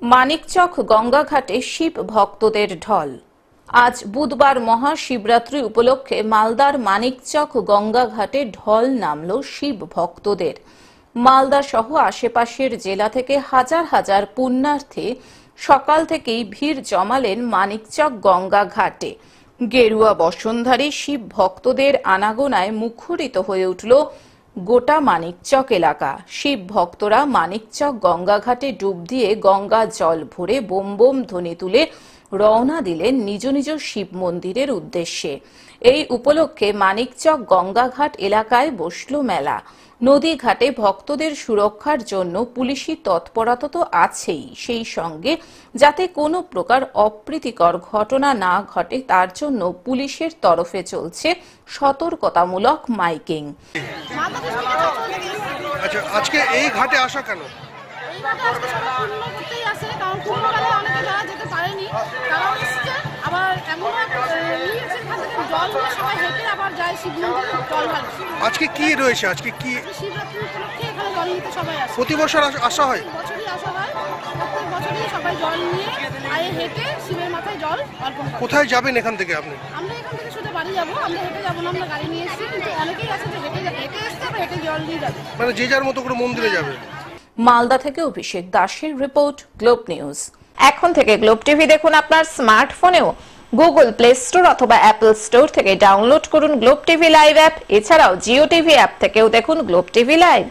মানিকচক গঙ্গাঘাটে শিব ভক্তদের ঢল। আজ বুধবার মহাশিবরাত্রি উপলক্ষে মালদার মানিকচক গঙ্গাঘাটে ঢল নামল শিব ভক্তদের। মালদা সহ আশেপাশের জেলা থেকে হাজার হাজার পুণ্যার্থী সকাল থেকেই ভিড় জমালেন মানিকচক গঙ্গাঘাটে। গেরুয়া বসনধারী শিব ভক্তদের আনাগোনায় মুখরিত হয়ে উঠল গোটা মানিকচক এলাকা। শিব ভক্তরা মানিকচক গঙ্গাঘাটে ডুব দিয়ে গঙ্গা জল ভরে বোম বোম ধ্বনি তুলে রওনা দিলেন নিজ নিজ শিব মন্দিরের উদ্দেশ্যে। এই উপলক্ষে মানিকচক গঙ্গাঘাট এলাকায় বসল মেলা। নদী ঘাটে ভক্তদের সুরক্ষার জন্য পুলিশি তৎপরতা তো আছেই, সেই সঙ্গে যাতে কোনো প্রকার অপ্রীতিকর ঘটনা না ঘটে তার জন্য পুলিশের তরফে চলছে সতর্কতামূলক মাইকিং। আচ্ছা, আজকে এই ঘাটে আসা কেন? আজকে কি রয়েছে? আজকে কি প্রতি বছর আসা হয়? কোথায় যাবেন এখান থেকে আপনি? আমরা এখান থেকে শুধু বাড়ি যাবো, আমরা হেঁটে যাবো না, আমরা গাড়ি নিয়ে এসেছি, কিন্তু অনেকেই আছে যে হেঁটে এসছে বা হেঁটে জল নিয়ে যাবে, মানে যে যার মতো করে মন্দিরে যাবে। মালদা থেকে অভিষেক দাসের রিপোর্ট, গ্লোব নিউজ। এখন থেকে গ্লোব টিভি দেখুন আপনার স্মার্টফোনেও। গুগল প্লে স্টোর অথবা অ্যাপল স্টোর থেকে ডাউনলোড করুন গ্লোব টিভি লাইভ অ্যাপ। এছাড়াও জিও টিভি অ্যাপ থেকেও দেখুন গ্লোব টিভি লাইভ।